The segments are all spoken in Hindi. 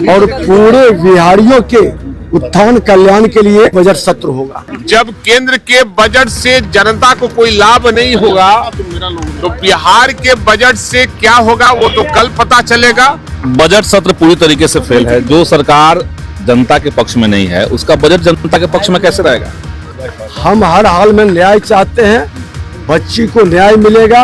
और पूरे बिहारियों के उत्थान कल्याण के लिए बजट सत्र होगा। जब केंद्र के बजट से जनता को कोई लाभ नहीं होगा तो बिहार के बजट से क्या होगा वो तो कल पता चलेगा। बजट सत्र पूरी तरीके से फेल है। जो सरकार जनता के पक्ष में नहीं है उसका बजट जनता के पक्ष में कैसे रहेगा। हम हर हाल में न्याय चाहते हैं, बच्ची को न्याय मिलेगा।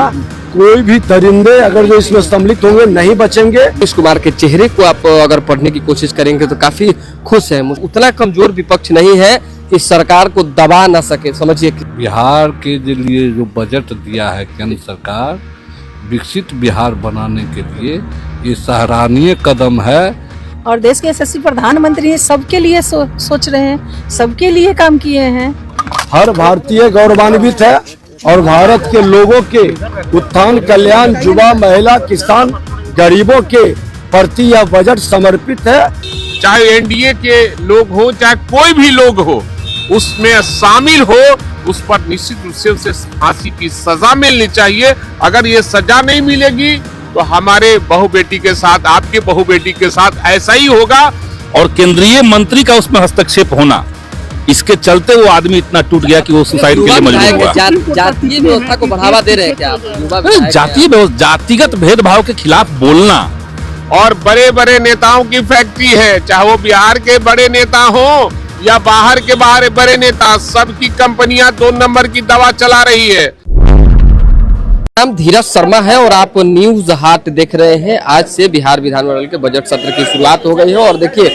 कोई भी दरिंदे अगर जो इसमें सम्मिलित होंगे नहीं बचेंगे। नीतीश कुमार के चेहरे को आप अगर पढ़ने की कोशिश करेंगे तो काफी खुश है। उतना कमजोर विपक्ष नहीं है कि सरकार को दबा ना सके। समझिए बिहार के लिए जो बजट दिया है केंद्र सरकार, विकसित बिहार बनाने के लिए ये सराहनीय कदम है। और देश के यशस्वी प्रधानमंत्री सबके लिए सोच रहे हैं, सबके लिए काम किए हैं। हर भारतीय गौरवान्वित है और भारत के लोगों के उत्थान कल्याण, युवा, महिला, किसान, गरीबों के प्रति यह बजट समर्पित है। चाहे एनडीए के लोग हो चाहे कोई भी लोग हो उसमें शामिल हो, उस पर निश्चित रूप से उसे फांसी की सजा मिलनी चाहिए। अगर ये सजा नहीं मिलेगी तो हमारे बहू बेटी के साथ, आपके बहू बेटी के साथ ऐसा ही होगा। और केंद्रीय मंत्री का उसमें हस्तक्षेप होना, इसके चलते वो आदमी इतना टूट गया कि वो सुसाइड के लिए मजबूर हुआ। जातीय व्यवस्था को बढ़ावा दे रहे हैं क्या आप? जातिगत भेदभाव के खिलाफ बोलना। और बड़े बड़े नेताओं की फैक्ट्री है, चाहे वो बिहार के बड़े नेता हो या बाहर के बड़े नेता, सबकी कंपनियां 2 नंबर की दवा चला रही है। नाम धीरज शर्मा है और आप न्यूज हाट देख रहे हैं। आज से बिहार विधानमंडल के बजट सत्र की शुरुआत हो गई है और देखिए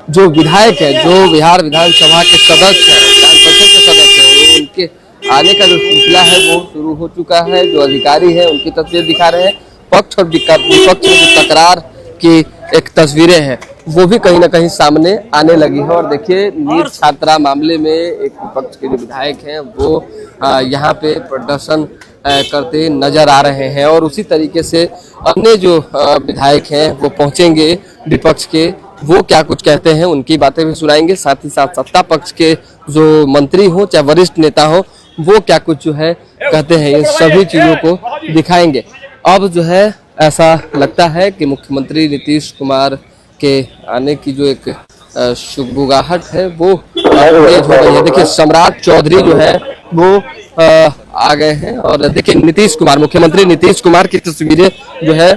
जो विधायक है, जो बिहार विधानसभा के सदस्य हैं, विधान परिषद के सदस्य हैं, उनके आने का जो सिलसिला है वो शुरू हो चुका है। जो अधिकारी है उनकी तस्वीर दिखा रहे हैं। पक्ष और विपक्ष में जो तकरार की एक तस्वीरें हैं वो भी कहीं ना कहीं सामने आने लगी है। और देखिए नीट छात्रा मामले में एक विपक्ष के जो विधायक हैं वो यहाँ पे प्रदर्शन करते नजर आ रहे हैं और उसी तरीके से अन्य जो विधायक हैं वो पहुंचेंगे विपक्ष के, वो क्या कुछ कहते हैं उनकी बातें भी सुनाएंगे। साथ ही साथ सत्ता पक्ष के जो मंत्री हो चाहे वरिष्ठ नेता हो वो क्या कुछ जो है कहते हैं, ये सभी चीजों को दिखाएंगे। अब जो है ऐसा लगता है कि मुख्यमंत्री नीतीश कुमार के आने की जो एक शुभगाहट है वो तेज हो गई है। देखिए सम्राट चौधरी जो है वो आ गए हैं और देखिए नीतीश कुमार, मुख्यमंत्री नीतीश कुमार की तस्वीरें जो है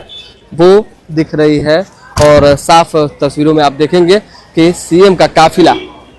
वो दिख रही है और साफ तस्वीरों में आप देखेंगे कि सीएम का काफिला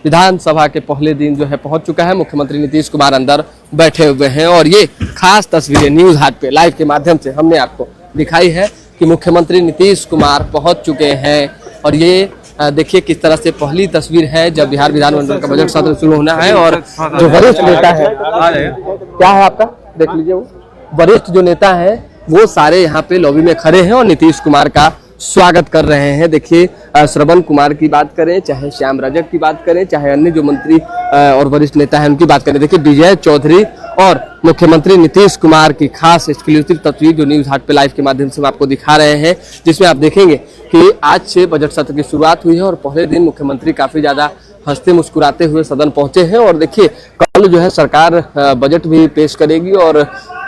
विधानसभा के पहले दिन जो है पहुंच चुका है। मुख्यमंत्री नीतीश कुमार अंदर बैठे हुए हैं और ये खास तस्वीरें न्यूज हाट पे लाइव के माध्यम से हमने आपको दिखाई है कि मुख्यमंत्री नीतीश कुमार पहुंच चुके हैं। और ये देखिए किस तरह से पहली तस्वीर है जब बिहार विधानमंडल का बजट सत्र शुरू होना है और जो वरिष्ठ नेता है, क्या है आपका देख लीजिए, वो वरिष्ठ जो नेता है वो सारे यहाँ पे लॉबी में खड़े हैं और नीतीश कुमार का स्वागत कर रहे हैं। देखिए श्रवण कुमार की बात करें, चाहे श्याम रजक की बात करें, चाहे अन्य जो मंत्री और वरिष्ठ नेता हैं उनकी बात करें, देखिए विजय चौधरी और मुख्यमंत्री नीतीश कुमार की खास एक्सक्लूसिव तस्वीर जो न्यूज हाट पे लाइव के माध्यम से हम आपको दिखा रहे हैं, जिसमें आप देखेंगे कि आज से बजट सत्र की शुरुआत हुई है और पहले दिन मुख्यमंत्री काफी ज्यादा हंसते मुस्कुराते हुए सदन पहुंचे हैं। और देखिए कल जो है सरकार बजट भी पेश करेगी और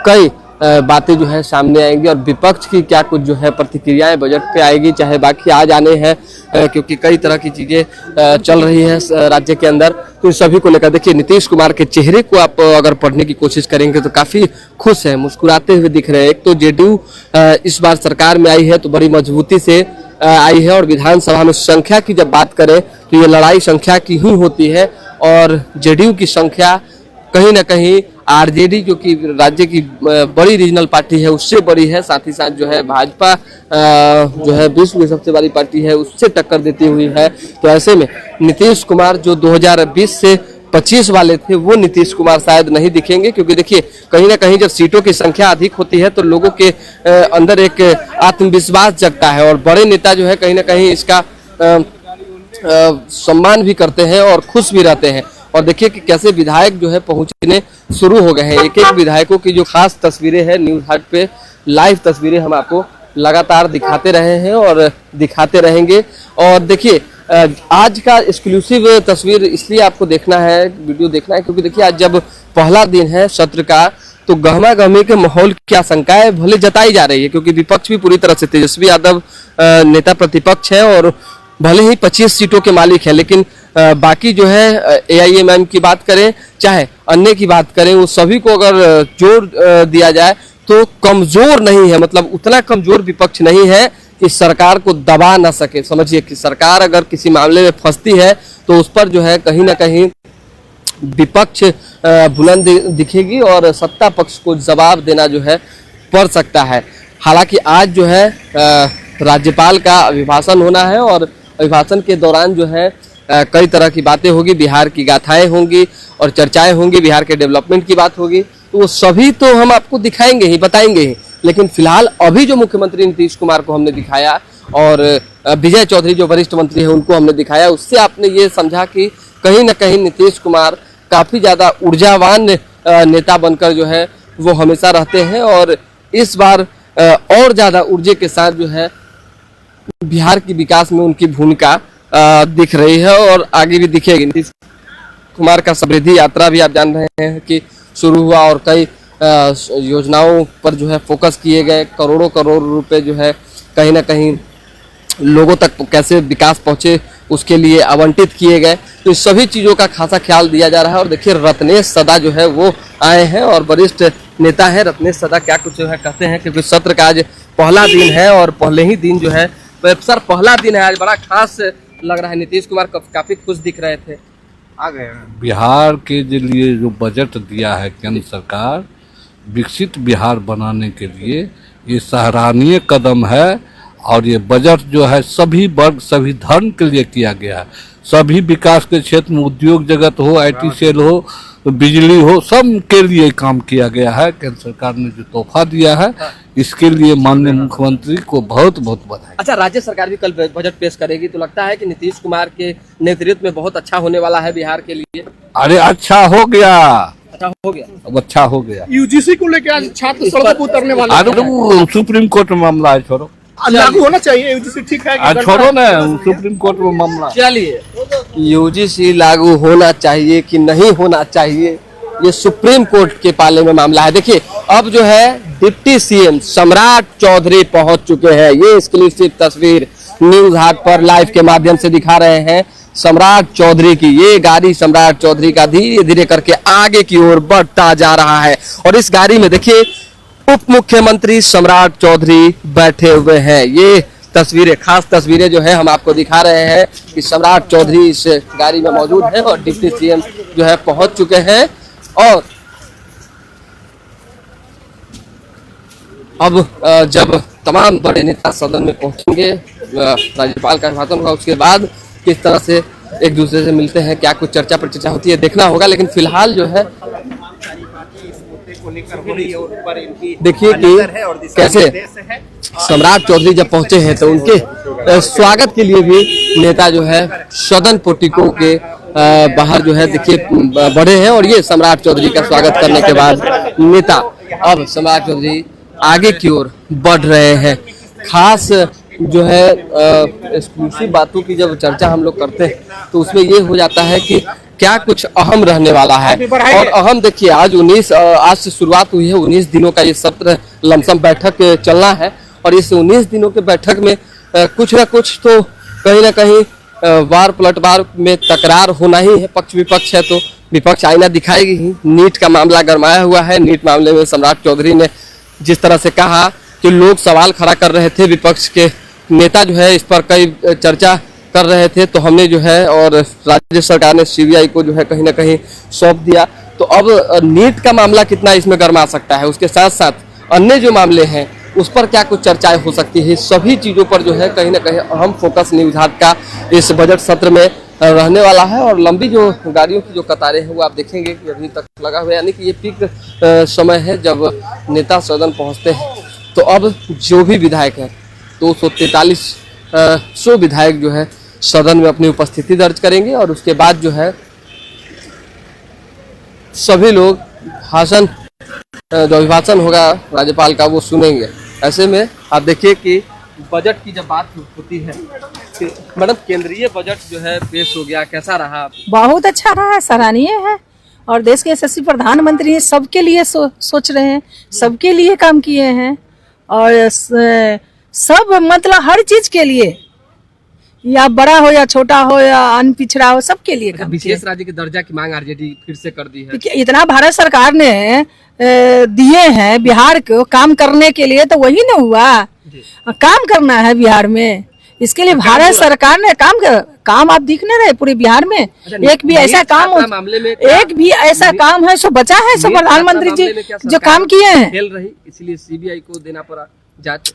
कई बातें जो है सामने आएंगी और विपक्ष की क्या कुछ जो है प्रतिक्रियाएं बजट पे आएगी, चाहे बाकी आज आने हैं क्योंकि कई तरह की चीजें चल रही है राज्य के अंदर, तो इन सभी को लेकर देखिए नीतीश कुमार के चेहरे को आप अगर पढ़ने की कोशिश करेंगे तो काफी खुश है, मुस्कुराते हुए दिख रहे हैं। एक तो जेडीयू इस बार सरकार में आई है तो बड़ी मजबूती से आई है और विधानसभा में संख्या की जब बात करें तो ये लड़ाई संख्या की ही होती है और जेडीयू की संख्या कहीं ना कहीं आरजेडी जो कि राज्य की बड़ी रीजनल पार्टी है उससे बड़ी है। साथ ही साथ जो है भाजपा जो है विश्व की सबसे बड़ी पार्टी है उससे टक्कर देती हुई है। तो ऐसे में नीतीश कुमार जो 2020 से 25 वाले थे वो नीतीश कुमार शायद नहीं दिखेंगे, क्योंकि देखिए कहीं ना कहीं जब सीटों की संख्या अधिक होती है तो लोगों के अंदर एक आत्मविश्वास जगता है और बड़े नेता जो है कहीं ना कहीं इसका सम्मान भी करते हैं और खुश भी रहते हैं। और देखिए कि कैसे विधायक जो है पहुंचने शुरू हो गए हैं। एक एक विधायकों की जो खास तस्वीरें हैं न्यूज हाट पे लाइव तस्वीरें हम आपको लगातार दिखाते रहे हैं और दिखाते रहेंगे। और देखिए आज का एक्सक्लूसिव तस्वीर इसलिए आपको देखना है, वीडियो देखना है, क्योंकि देखिए आज जब पहला दिन है सत्र का तो गहमा गहमी के माहौल की आशंकाएं भले जताई जा रही है, क्योंकि विपक्ष भी पूरी तरह से तेजस्वी यादव नेता प्रतिपक्ष है और भले ही 25 सीटों के मालिक है, लेकिन बाकी जो है AIMM की बात करें चाहे अन्य की बात करें, वो सभी को अगर जोर दिया जाए तो कमजोर नहीं है, मतलब उतना कमजोर विपक्ष नहीं है कि सरकार को दबा ना सके। समझिए कि सरकार अगर किसी मामले में फंसती है तो उस पर जो है कहीं ना कहीं विपक्ष बुलंद दिखेगी और सत्ता पक्ष को जवाब देना जो है पड़ सकता है। हालांकि आज जो है राज्यपाल का अभिभाषण होना है और अभिभाषण के दौरान जो है कई तरह की बातें होगी, बिहार की गाथाएं होंगी और चर्चाएं होंगी, बिहार के डेवलपमेंट की बात होगी, तो वो सभी तो हम आपको दिखाएंगे ही, बताएंगे ही। लेकिन फिलहाल अभी जो मुख्यमंत्री नीतीश कुमार को हमने दिखाया और विजय चौधरी जो वरिष्ठ मंत्री है उनको हमने दिखाया, उससे आपने ये समझा कि कहीं ना कहीं नीतीश कुमार काफी ज्यादा ऊर्जावान नेता बनकर जो है वो हमेशा रहते हैं और इस बार और ज्यादा ऊर्जा के साथ जो है बिहार की विकास में उनकी भूमिका दिख रही है और आगे भी दिखेगी। नीतीश कुमार का समृद्धि यात्रा भी आप जान रहे हैं कि शुरू हुआ और कई योजनाओं पर जो है फोकस किए गए, करोड़ों करोड़ रुपए जो है कहीं ना कहीं लोगों तक कैसे विकास पहुंचे उसके लिए आवंटित किए गए। तो इस सभी चीज़ों का खासा ख्याल दिया जा रहा है और देखिए रत्नेश सदा जो है वो आए हैं और वरिष्ठ नेता है रत्नेश सदा क्या कुछ जो है कहते हैं, क्योंकि सत्र का आज पहला दिन है और पहले ही दिन जो है सर पहला दिन है आज, बड़ा खास लग रहा है। नीतीश कुमार काफी खुश दिख रहे थे, आ गए। बिहार के लिए जो बजट दिया है केंद्र सरकार विकसित बिहार बनाने के लिए, ये सराहनीय कदम है और ये बजट जो है सभी वर्ग सभी धर्म के लिए किया गया है। सभी विकास के क्षेत्र में उद्योग जगत हो, IT सेल हो, बिजली हो, सब के लिए काम किया गया है। केंद्र सरकार ने जो तोहफा दिया है इसके लिए माननीय मुख्यमंत्री को बहुत बहुत बधाई। अच्छा, राज्य सरकार भी कल बजट पेश करेगी, तो लगता है कि नीतीश कुमार के नेतृत्व में बहुत अच्छा होने वाला है बिहार के लिए। अरे अच्छा हो गया, अच्छा हो गया, अब अच्छा हो गया। UGC को लेकर आज छात्र सड़कों पर उतरने वाले अरे वो सुप्रीम कोर्ट में मामला है, छोड़ो, लागू होना चाहिए UGC, ठीक है कि छोड़ो ना, सुप्रीम कोर्ट में मामला। चलिए UGC लागू होना चाहिए कि नहीं होना चाहिए, ये सुप्रीम कोर्ट के पाले में मामला है। देखिए अब जो है डिप्टी CM सम्राट चौधरी पहुंच चुके हैं, ये एक्सक्लूसिव तस्वीर न्यूज हाट पर लाइव के माध्यम से दिखा रहे हैं सम्राट चौधरी की। ये गाड़ी सम्राट चौधरी का धीरे धीरे करके आगे की ओर बढ़ता जा रहा है और इस गाड़ी में देखिए उप मुख्यमंत्री सम्राट चौधरी बैठे हुए हैं। ये तस्वीरें, खास तस्वीरें जो है हम आपको दिखा रहे हैं कि सम्राट चौधरी इस गाड़ी में मौजूद है और डिप्टी CM जो है पहुंच चुके हैं। और अब जब तमाम बड़े नेता सदन में पहुंचेंगे, राज्यपाल का अभिभाषण होगा, उसके बाद किस तरह से एक दूसरे से मिलते हैं, क्या कुछ चर्चा पर चर्चा होती है, देखना होगा। लेकिन फिलहाल जो है देखिए कि कैसे सम्राट चौधरी जब पहुंचे हैं तो उनके स्वागत के लिए भी नेता जो है सदन पोटिकों के बाहर जो है देखिए बड़े हैं और ये सम्राट चौधरी का स्वागत करने के बाद नेता अब सम्राट चौधरी आगे की ओर बढ़ रहे हैं। खास जो है एक्सक्लूसिव बातों की जब चर्चा हम लोग करते हैं तो उसमें ये हो जाता है कि क्या कुछ अहम रहने वाला है। और अहम देखिए आज से शुरुआत हुई है, 19 दिनों का ये सत्र लमसम बैठक चलना है और इस 19 दिनों के बैठक में कुछ ना कुछ तो कहीं ना कहीं वार पलटवार में तकरार होना ही है। पक्ष विपक्ष है तो विपक्ष आईना दिखाएगी ही। नीट का मामला गरमाया हुआ है। नीट मामले में सम्राट चौधरी ने जिस तरह से कहा कि लोग सवाल खड़ा कर रहे थे, विपक्ष के नेता जो है इस पर कई चर्चा कर रहे थे, तो हमने जो है और राज्य सरकार ने CBI को जो है कहीं ना कहीं सौंप दिया। तो अब नीट का मामला कितना इसमें गरमा सकता है, उसके साथ साथ अन्य जो मामले हैं उस पर क्या कुछ चर्चाएं हो सकती है, सभी चीज़ों पर जो है कहीं ना कहीं अहम फोकस न्यूज हाट का इस बजट सत्र में रहने वाला है। और लंबी जो गाड़ियों की जो कतारें हैं वो आप देखेंगे कि अभी तक लगा हुआ है, यानी कि ये पीक समय है जब नेता सदन पहुँचते हैं। तो अब जो भी विधायक है 243 विधायक जो है सदन में अपनी उपस्थिति दर्ज करेंगे और उसके बाद जो है सभी लोग भाषण जो अभिभाषण होगा राज्यपाल का वो सुनेंगे। ऐसे में आप देखिए कि बजट की जब बात होती है, मैडम केंद्रीय बजट जो है पेश हो गया, कैसा रहा? बहुत अच्छा रहा है, सराहनीय है। और देश के यशस्वी प्रधानमंत्री सबके लिए सोच रहे हैं, सबके लिए काम किए हैं और सब मतलब हर चीज के लिए, या बड़ा हो या छोटा हो या अन पिछड़ा हो, सबके लिए काम किए। विशेष राज्य के दर्जा की मांग आरजेडी फिर से कर दी है। इतना भारत सरकार ने दिए हैं बिहार को काम करने के लिए, तो वही न हुआ, काम करना है बिहार में। इसके लिए भारत सरकार ने काम आप दिख नहीं रहे पूरे बिहार में। एक भी ऐसा काम है सो बचा है, सो प्रधानमंत्री जी जो काम किए हैं। फेल रही, इसलिए सीबीआई को देना पड़ा जांच।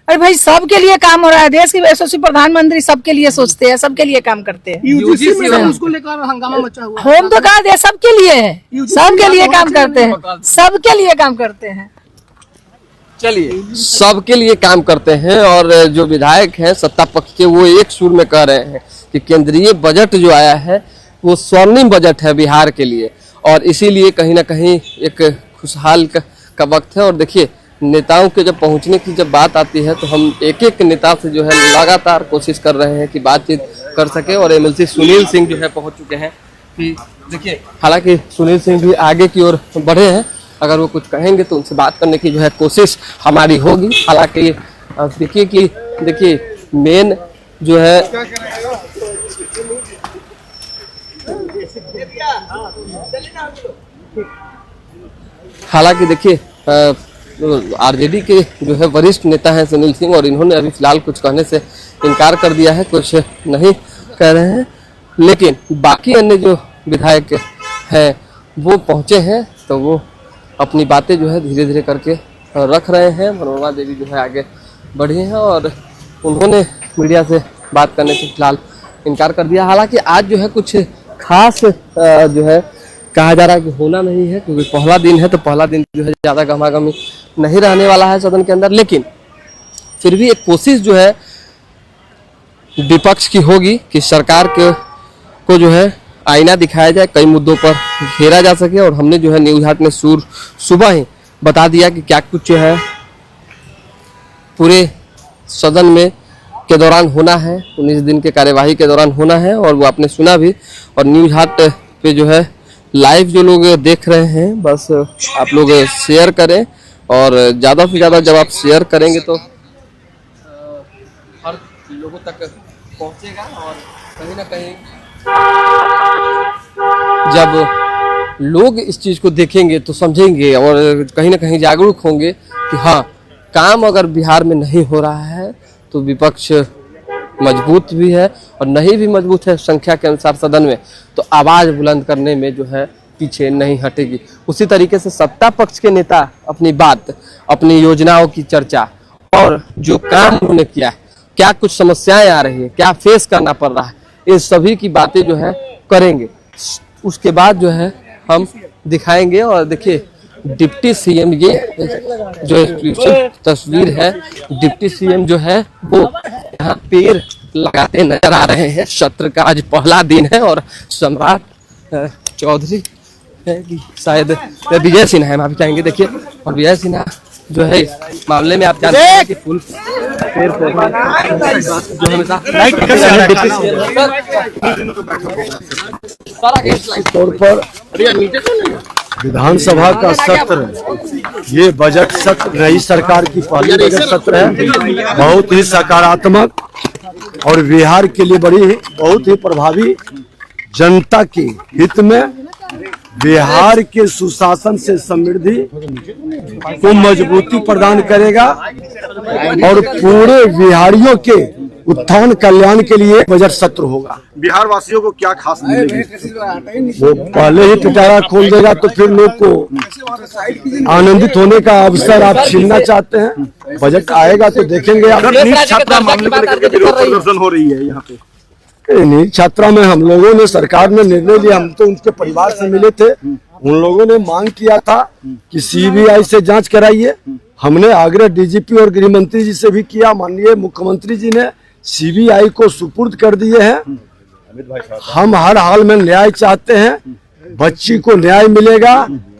अरे भाई सबके लिए काम हो रहा है, देश के यशस्वी प्रधानमंत्री सबके लिए सोचते हैं, सबके लिए काम करते हैं। यूजीसी में उसको लेकर हंगामा मचा हुआ है। होम तो कहा दे, सबके लिए है, सबके लिए काम करते हैं, सबके लिए काम करते हैं। चलिए, सबके लिए काम करते हैं। और जो विधायक हैं सत्ता पक्ष के, वो एक सुर में कह रहे हैं कि केंद्रीय बजट जो आया है वो स्वर्णिम बजट है बिहार के लिए, और इसीलिए कहीं ना कहीं एक खुशहाल का वक्त है। और देखिए, नेताओं के जब पहुंचने की जब बात आती है तो हम एक एक नेता से जो है लगातार कोशिश कर रहे हैं कि बातचीत कर सके। और एमएलसी सुनील सिंह जो है पहुंच चुके हैं। कि देखिए, हालांकि सुनील सिंह भी आगे की ओर बढ़े हैं, अगर वो कुछ कहेंगे तो उनसे बात करने की जो है कोशिश हमारी होगी। हालांकि देखिए मेन जो है आरजेडी के जो है वरिष्ठ नेता हैं सुनील सिंह, और इन्होंने अभी फिलहाल कुछ कहने से इनकार कर दिया है, कुछ नहीं कह रहे हैं। लेकिन बाकी अन्य जो विधायक हैं वो पहुंचे हैं, तो वो अपनी बातें जो है धीरे धीरे करके रख रहे हैं। मनोरमा देवी जो है आगे बढ़ी हैं और उन्होंने मीडिया से बात करने से फिलहाल इनकार कर दिया। हालांकि आज जो है कुछ खास जो है कहा जा रहा है कि होना नहीं है, क्योंकि पहला दिन है, तो पहला दिन जो है ज़्यादा गहमागहमी नहीं रहने वाला है सदन के अंदर। लेकिन फिर भी एक कोशिश जो है विपक्ष की होगी कि सरकार को जो है आईना दिखाया जाए, कई मुद्दों पर घेरा जा सके। और हमने जो है न्यूज हाट में सुबह ही बता दिया कि क्या कुछ जो है पूरे सदन में के दौरान होना है, 19 दिन के कार्यवाही के दौरान होना है, और वो आपने सुना भी। और न्यूज हाट पे जो है लाइव जो लोग देख रहे हैं, बस आप लोग शेयर करें, और ज़्यादा से ज़्यादा जब आप शेयर करेंगे तो हर लोगों तक पहुंचेगा। और कहीं ना कहीं जब लोग इस चीज़ को देखेंगे तो समझेंगे, और कहीं ना कहीं जागरूक होंगे कि हाँ, काम अगर बिहार में नहीं हो रहा है तो विपक्ष मजबूत भी है, और नहीं भी मजबूत है संख्या के अनुसार सदन में, तो आवाज़ बुलंद करने में जो है पीछे नहीं हटेगी। उसी तरीके से सत्ता पक्ष के नेता अपनी बात, अपनी योजनाओं की चर्चा, और जो काम उन्होंने किया है, क्या कुछ समस्याएं आ रही है, क्या फेस करना पड़ रहा है, ये सभी की बातें जो है करेंगे। उसके बाद जो है हम दिखाएंगे। और देखिए, डिप्टी सीएम, ये जो एक्सक्लूसिव तस्वीर है, डिप्टी सीएम जो है वो यहाँ पेड़ लगाते नजर आ रहे हैं। सत्र का आज पहला दिन है, और सम्राट चौधरी है कि शायद विजय सिन्हा है, माफी चाहेंगे। देखिए, और विजय सिन्हा जो है इस मामले में आप जानते हैं कि फुल पेड़ पौधा जो हमेशा तौर पर विधानसभा का सत्र, ये बजट सत्र नई सरकार की पहली बजट सत्र है, बहुत ही सकारात्मक और बिहार के लिए बहुत ही प्रभावी, जनता के हित में, बिहार के सुशासन से समृद्धि को मजबूती प्रदान करेगा, और पूरे बिहारियों के उत्थान कल्याण के लिए बजट सत्र होगा। बिहार वासियों को क्या खास मिलेगी? वो पहले ही पिटारा खोल देगा तो फिर लोग को आनंदित होने का अवसर आप छीनना चाहते हैं। बजट आएगा तो देखेंगे आप। नीट छात्रा मामले को लेकर के विरोध प्रदर्शन हो रही है यहाँ पे। नीट छात्रा में हम लोगों ने, सरकार ने निर्णय लिया, हम तो उनके परिवार से मिले थे, उन लोगों ने मांग किया था कि सीबीआई से जांच कराइए। हमने आग्रह डीजीपी और गृह मंत्री जी से भी किया, माननीय मुख्यमंत्री जी ने सीबीआई को सुपुर्द कर दिए हैं। हम हर हाल में न्याय चाहते हैं, बच्ची को न्याय मिलेगा,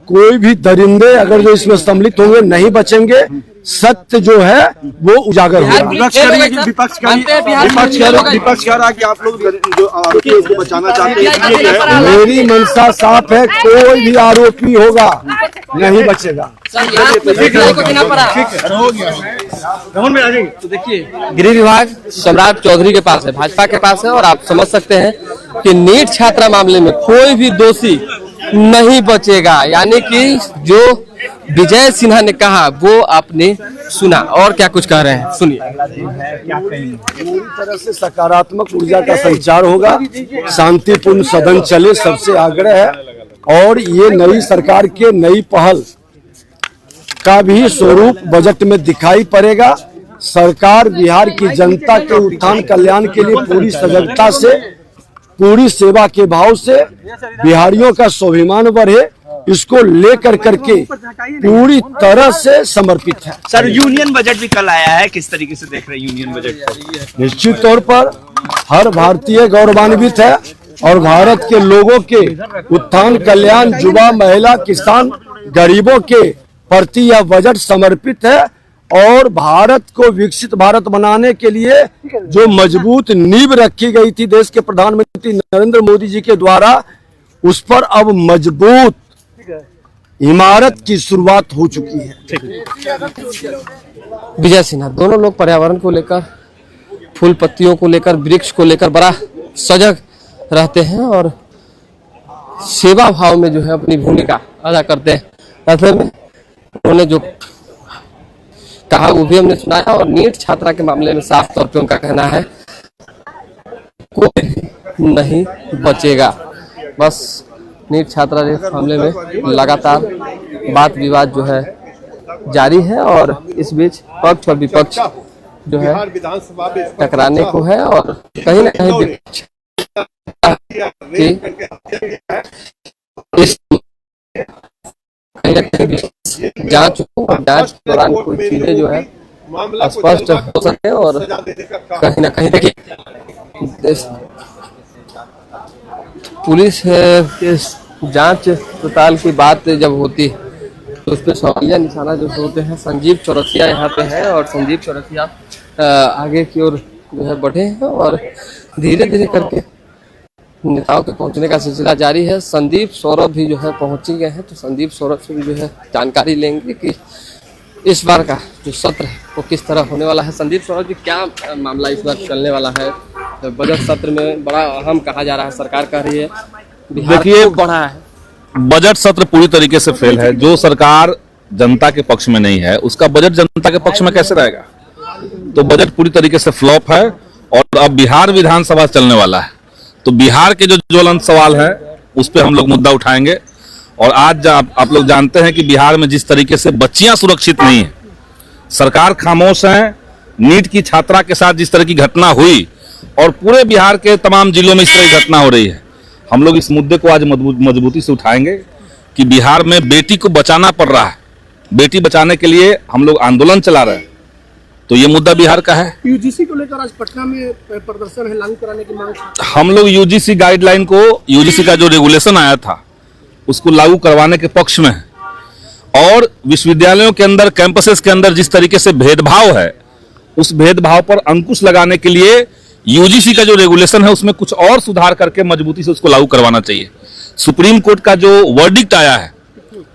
कोई भी दरिंदे अगर जो इसमें सम्मिलित होंगे नहीं बचेंगे। सत्य जो है वो उजागर होगा। विपक्ष कह रही है, विपक्ष कह रहा है कि आप लोग जो आरोपी है उसको बचाना चाहते हैं। मेरी मंशा साफ है, कोई भी आरोपी होगा नहीं बचेगा। तो देखिए, गृह विभाग सम्राट चौधरी के पास है, भाजपा के पास है, और आप समझ सकते हैं कि नीट छात्रा मामले में कोई भी दोषी नहीं बचेगा। यानी कि जो विजय सिन्हा ने कहा वो आपने सुना, और क्या कुछ कह रहे हैं सुनिए। पूरी तरह से सकारात्मक ऊर्जा का संचार होगा, शांतिपूर्ण सदन चले, सबसे आग्रह है। और ये नई सरकार के नई पहल का भी स्वरूप बजट में दिखाई पड़ेगा। सरकार बिहार की जनता के उत्थान कल्याण के लिए पूरी सजगता से, पूरी सेवा के भाव से बिहारियों का स्वाभिमान बढ़े, इसको लेकर करके पूरी तरह से समर्पित है। सर, यूनियन बजट भी कल आया है, किस तरीके से देख रहे हैं यूनियन बजट को? निश्चित तौर पर हर भारतीय गौरवान्वित है और भारत के लोगों के उत्थान कल्याण, युवा, महिला, किसान, गरीबों के प्रति यह बजट समर्पित है। और भारत को विकसित भारत बनाने के लिए जो मजबूत नींव रखी गई थी देश के प्रधानमंत्री नरेंद्र मोदी जी के द्वारा, उस पर अब मजबूत इमारत की शुरुआत हो चुकी है। विजय सिन्हा दोनों लोग पर्यावरण को लेकर, फूल पत्तियों को लेकर, वृक्ष को लेकर बड़ा सजग रहते हैं और सेवा भाव में जो है अपनी भूमिका अदा करते हैं। ऐसे में उन्होंने जो कहा वो भी हमने सुनाया। और नीट छात्रा के मामले में साफ तौर पे उनका कहना है कोई नहीं बचेगा। बस नीट छात्रा के मामले में लगातार बात विवाद जो है जारी है और इस बीच पक्ष और विपक्ष जो है टकराने को है और कहीं ना कहीं विपक्ष जांच के दौरान कोई चीजें जो है स्पष्ट हो सके और कहीं ना कहीं देखिए पुलिस के जांच पड़ताल की बात जब होती है तो उस पर सवालिया निशाना जो होते हैं। संजीव चौरसिया यहाँ पे है और संजीव चौरसिया आगे की ओर जो है बढ़े हैं और धीरे धीरे करके नेताओं के पहुंचने का सिलसिला जारी है। संदीप सौरभ भी जो है पहुंच गए हैं, तो संदीप सौरभ से भी जो है जानकारी लेंगे कि इस बार का जो सत्र है वो किस तरह होने वाला है। संदीप सौरभ जी, क्या मामला इस बार चलने वाला है? बजट सत्र में बड़ा अहम कहा जा रहा है, सरकार कह रही है देखिए बढ़ा है। बजट सत्र पूरी तरीके से फेल है। जो सरकार जनता के पक्ष में नहीं है उसका बजट जनता के पक्ष में कैसे रहेगा? तो बजट पूरी तरीके से फ्लॉप है और अब बिहार विधानसभा चलने वाला है। तो बिहार के जो ज्वलंत सवाल है उस पर हम लोग मुद्दा उठाएंगे। और आज आप लोग जानते हैं कि बिहार में जिस तरीके से बच्चियां सुरक्षित नहीं है, सरकार खामोश है। नीट की छात्रा के साथ जिस तरह की घटना हुई और पूरे बिहार के तमाम जिलों में इस तरह की घटना हो रही है, हम लोग इस मुद्दे को आज मजबूती से उठाएंगे कि बिहार में बेटी को बचाना पड़ रहा है। बेटी बचाने के लिए हम लोग आंदोलन चला रहे हैं, तो ये मुद्दा बिहार का है। यूजीसी को लेकर आज पटना में प्रदर्शन है, लागू कराने की मांग। हम लोग यूजीसी गाइडलाइन को, यूजीसी का जो रेगुलेशन आया था उसको लागू करवाने के पक्ष में है। और विश्वविद्यालयों के अंदर, कैंपसेस के अंदर जिस तरीके से भेदभाव है, उस भेदभाव पर अंकुश लगाने के लिए यूजीसी का जो रेगुलेशन है उसमें कुछ और सुधार करके मजबूती से उसको लागू करवाना चाहिए। सुप्रीम कोर्ट का जो वर्डिक्ट आया है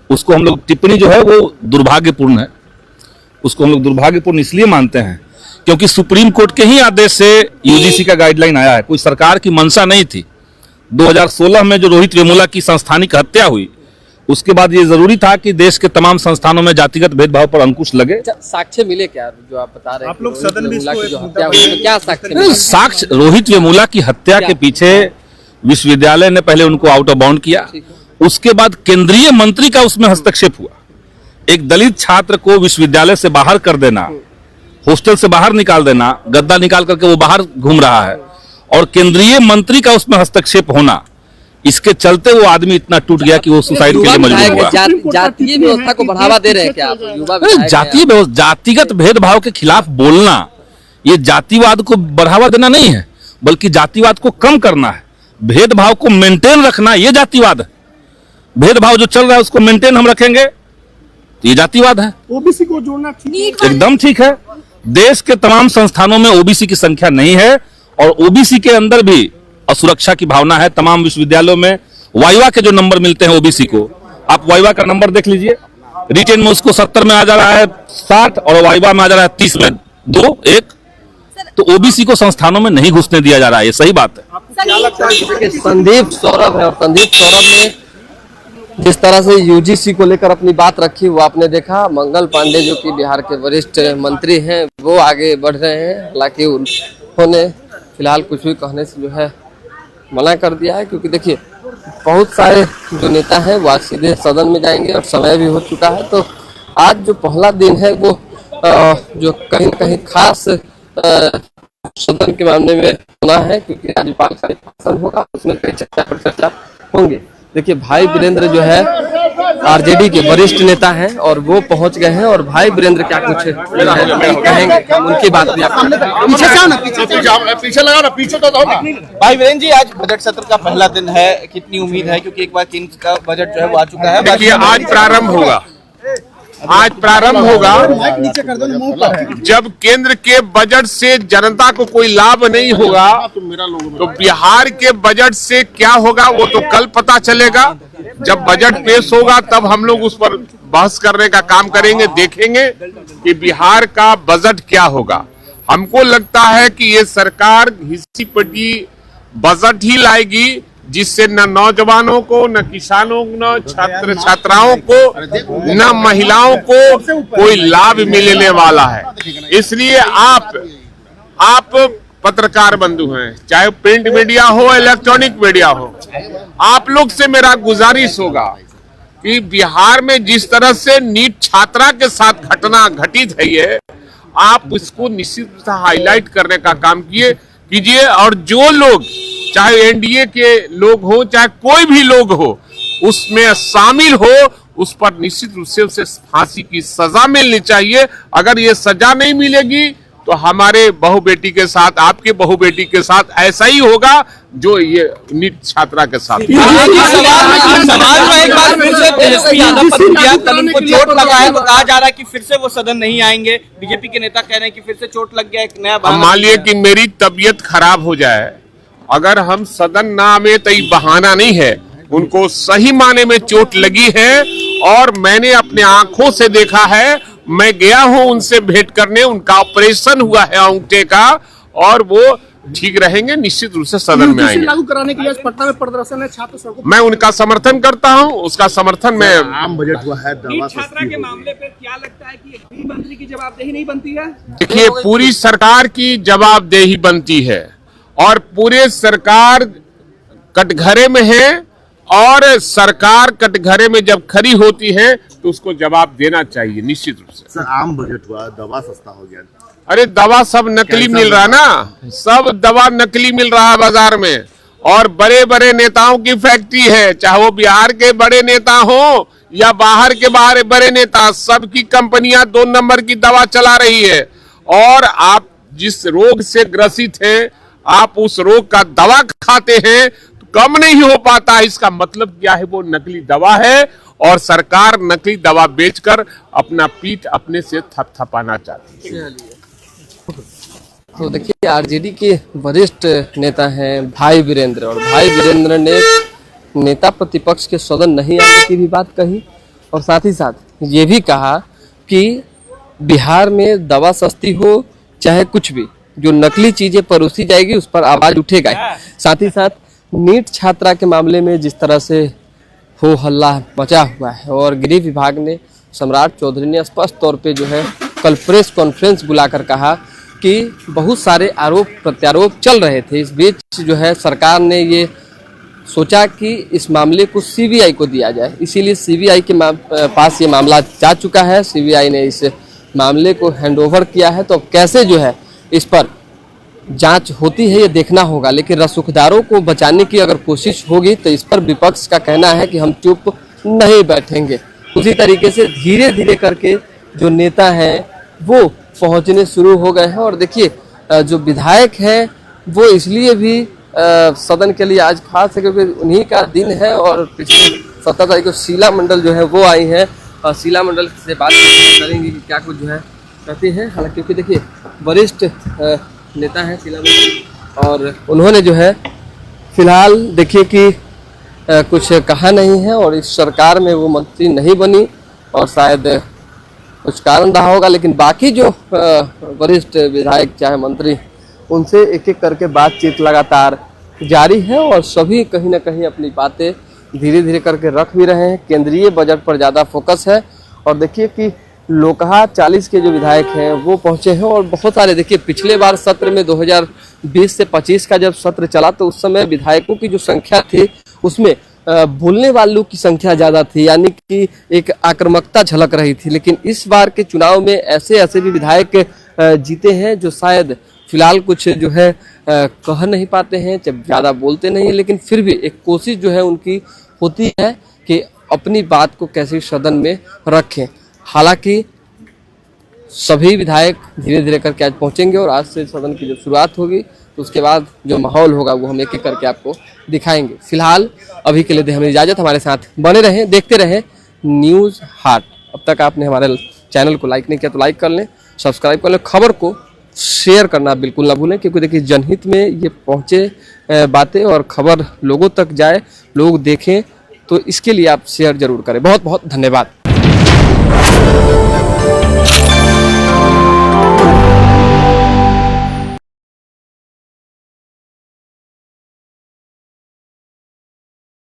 उसको हम लोग, टिप्पणी जो है वो दुर्भाग्यपूर्ण है। उसको हम लोग दुर्भाग्यपूर्ण इसलिए मानते हैं क्योंकि सुप्रीम कोर्ट के ही आदेश से यूजीसी का गाइडलाइन आया है, कोई सरकार की मंशा नहीं थी। 2016 में जो रोहित वेमुला की संस्थानिक हत्या हुई, उसके बाद ये जरूरी था कि देश के तमाम संस्थानों में जातिगत भेदभाव पर अंकुश लगे। साक्ष्य मिले क्या जो आप बता रहे हैं? आप लोग सदन में जो हत्या हुई तो क्या साक्ष्य मिले? साक्ष्य, रोहित वेमुला की हत्या के पीछे विश्वविद्यालय ने पहले उनको आउट ऑफ बाउंड किया, उसके बाद केंद्रीय मंत्री का उसमें हस्तक्षेप हुआ। एक दलित छात्र को विश्वविद्यालय से बाहर कर देना, हॉस्टल से बाहर निकाल देना, गद्दा निकाल करके वो बाहर घूम रहा है और केंद्रीय मंत्री का उसमें हस्तक्षेप होना, इसके चलते वो आदमी इतना टूट गया कि वो सुसाइड के लिए मजबूर हुआ। जातीय व्यवस्था को बढ़ावा दे रहे हैं क्या आप? युवा जातीय व्यवस्था, जातिगत भेदभाव के खिलाफ बोलना, ये जातिवाद को बढ़ावा देना नहीं है, बल्कि जातिवाद को कम करना है। भेदभाव को मेंटेन रखना, ये जातिवाद है। भेदभाव जो चल रहा है उसको मेंटेन हम रखेंगे तो ये जातिवाद है। ओबीसी को जोड़ना ठीक है। एकदम ठीक है। देश के तमाम संस्थानों में ओबीसी की संख्या नहीं है और ओबीसी के अंदर भी असुरक्षा की भावना है। तमाम विश्वविद्यालयों में वाइवा के जो नंबर मिलते हैं ओबीसी को, आप वाइवा का नंबर देख लीजिए, रिटेन में उसको 70 में आ जा रहा है 60 और वाइवा में आ जा रहा है 30 में 2 1। तो ओबीसी को संस्थानों में नहीं घुसने दिया जा रहा है, ये सही बात है। संदीप सौरभ है और संदीप सौरभ ने जिस तरह से यूजीसी को लेकर अपनी बात रखी वो आपने देखा। मंगल पांडे जो कि बिहार के वरिष्ठ मंत्री हैं वो आगे बढ़ रहे हैं, हालांकि उन्होंने फिलहाल कुछ भी कहने से जो है मना कर दिया है, क्योंकि देखिए बहुत सारे जो नेता हैं वो आज सीधे सदन में जाएंगे और समय भी हो चुका है। तो आज जो पहला दिन है वो जो कहीं न कहीं खास सदन के मामले में होना है, क्योंकि राज्यपाल का भाषण होगा, उसमें कई चर्चा पर चर्चा होंगे। देखिए भाई वीरेंद्र जो है आरजेडी के वरिष्ठ नेता हैं और वो पहुंच गए हैं और भाई वीरेंद्र क्या कुछ कहेंगे, हम उनकी बात भी पीछे लगा ना, पीछे तो भाई वीरेंद्र जी, आज बजट सत्र का पहला दिन है, कितनी उम्मीद है? क्योंकि एक बार केंद्र का बजट जो है वो आ चुका है। देखिए आज प्रारंभ होगा, आज प्रारंभ होगा जब केंद्र के बजट से जनता को कोई लाभ नहीं होगा तो बिहार के बजट से क्या होगा वो तो कल पता चलेगा। जब बजट पेश होगा तब हम लोग उस पर बहस करने का काम करेंगे, देखेंगे कि बिहार का बजट क्या होगा। हमको लगता है कि ये सरकार घिसी पिटी बजट ही लाएगी जिससे न नौजवानों को, न किसानों, न छात्र छात्राओं को, न महिलाओं को कोई लाभ मिलने वाला है। इसलिए आप पत्रकार बंधु हैं, चाहे प्रिंट मीडिया हो, इलेक्ट्रॉनिक मीडिया हो, आप लोग से मेरा गुजारिश होगा कि बिहार में जिस तरह से नीट छात्रा के साथ घटना घटित है ये, आप इसको निश्चित रूप से हाईलाइट करने का काम कीजिए और जो लोग, चाहे एनडीए के लोग हो, चाहे कोई भी लोग हो, उसमें शामिल हो, उस पर निश्चित रूप से उसे फांसी की सजा मिलनी चाहिए। अगर ये सजा नहीं मिलेगी तो हमारे बहू बेटी के साथ, आपके बहू बेटी के साथ ऐसा ही होगा जो ये नीट छात्रा के साथ। उनको चोट लगा है तो कहा जा रहा है कि फिर से वो सदन नहीं आएंगे। बीजेपी के नेता कह रहे हैं कि फिर से चोट लग गया, एक नया बहाना। मान लिया कि मेरी तबीयत खराब हो जाए, अगर हम सदन ना आवे तो ये बहाना नहीं है, उनको सही माने में चोट लगी है और मैंने अपने आंखों से देखा है। मैं गया हूं उनसे भेंट करने, उनका ऑपरेशन हुआ है अंगूठे का और वो ठीक रहेंगे, निश्चित रूप से सदन में आएंगे। लागू कराने के लिए पटना में प्रदर्शन है छात्र, मैं उनका समर्थन करता हूं, उसका समर्थन में। आम बजट हुआ है, छात्रा के मामले पे क्या लगता है कि गृह मंत्री की जवाबदेही नहीं बनती है? देखिए पूरी सरकार की जवाबदेही बनती है और पूरे सरकार कटघरे में है और सरकार कटघरे में जब खड़ी होती है तो उसको जवाब देना चाहिए निश्चित रूप से। सर आम बजट हुआ, दवा सस्ता हो गया। अरे दवा सब नकली मिल रहा है ना, सब दवा नकली मिल रहा है बाजार में और बड़े बड़े नेताओं की फैक्ट्री है, चाहे वो बिहार के बड़े नेता हो या बाहर के बड़े नेता, सबकी कंपनियां 2 नंबर की दवा चला रही है। और आप जिस रोग से ग्रसित हैं, आप उस रोग का दवा खाते हैं तो कम नहीं हो पाता। इसका मतलब क्या है? वो नकली दवा है और सरकार नकली दवा बेचकर अपना पीठ अपने से थपथपाना चाहती है। तो देखिए आरजेडी के वरिष्ठ नेता हैं भाई वीरेंद्र, और भाई वीरेंद्र ने नेता प्रतिपक्ष के सदन नहीं आने की भी बात कही और साथ ही साथ ये भी कहा कि बिहार में दवा सस्ती हो चाहे कुछ भी, जो नकली चीजें परोसी जाएगी उस पर आवाज उठेगा। साथ ही साथ नीट छात्रा के मामले में जिस तरह से हो हल्ला मचा हुआ है और गृह विभाग ने, सम्राट चौधरी ने स्पष्ट तौर पे जो है कल प्रेस कॉन्फ्रेंस बुलाकर कहा कि बहुत सारे आरोप प्रत्यारोप चल रहे थे। इस बीच जो है सरकार ने ये सोचा कि इस मामले को सीबीआई को दिया जाए, इसीलिए सीबीआई के पास ये मामला जा चुका है। सीबीआई ने इस मामले को हैंडओवर किया है, तो अब कैसे जो है इस पर जांच होती है ये देखना होगा। लेकिन रसूखदारों को बचाने की अगर कोशिश होगी तो इस पर विपक्ष का कहना है कि हम चुप नहीं बैठेंगे। उसी तरीके से धीरे धीरे करके जो नेता हैं वो पहुंचने शुरू हो गए हैं। और देखिए जो विधायक हैं वो इसलिए भी सदन के लिए आज खास है क्योंकि उन्हीं का दिन है और पिछले 17 तारीख को शीला मंडल जो है वो आई हैं शीला मंडल से बात करेंगे कि क्या कुछ जो है कहते हैं। हालांकि क्योंकि देखिए वरिष्ठ नेता हैं शीला मंडल और उन्होंने जो है फिलहाल देखिए कि कुछ कहा नहीं है और इस सरकार में वो मंत्री नहीं बनी और शायद कुछ कारण रहा होगा, लेकिन बाकी जो वरिष्ठ विधायक चाहे मंत्री उनसे एक एक करके बातचीत लगातार जारी है और सभी कहीं ना कहीं अपनी बातें धीरे धीरे करके रख भी रहे हैं। केंद्रीय बजट पर ज़्यादा फोकस है और देखिए कि लोकहा 40 के जो विधायक हैं वो पहुंचे हैं और बहुत सारे देखिए पिछले बार सत्र में 2020 से 25 का जब सत्र चला तो उस समय विधायकों की जो संख्या थी उसमें बोलने वालों की संख्या ज़्यादा थी, यानी कि एक आक्रामकता झलक रही थी। लेकिन इस बार के चुनाव में ऐसे भी विधायक जीते हैं जो शायद फिलहाल कुछ जो है कह नहीं पाते हैं, जब ज़्यादा बोलते नहीं, लेकिन फिर भी एक कोशिश जो है उनकी होती है कि अपनी बात को कैसे सदन में रखें। हालांकि सभी विधायक धीरे धीरे करके आज पहुंचेंगे और आज से सदन की जो शुरुआत होगी तो उसके बाद जो माहौल होगा वो हम एक एक करके आपको दिखाएंगे। फिलहाल अभी के लिए दे हमें इजाज़त, हमारे साथ बने रहें, देखते रहें न्यूज़ हाट। अब तक आपने हमारे चैनल को लाइक नहीं किया तो लाइक कर लें, सब्सक्राइब कर लें, खबर को शेयर करना बिल्कुल ना भूलें, क्योंकि देखिए जनहित में ये पहुँचे बातें और खबर लोगों तक जाए, लोग देखें, तो इसके लिए आप शेयर जरूर करें। बहुत बहुत धन्यवाद।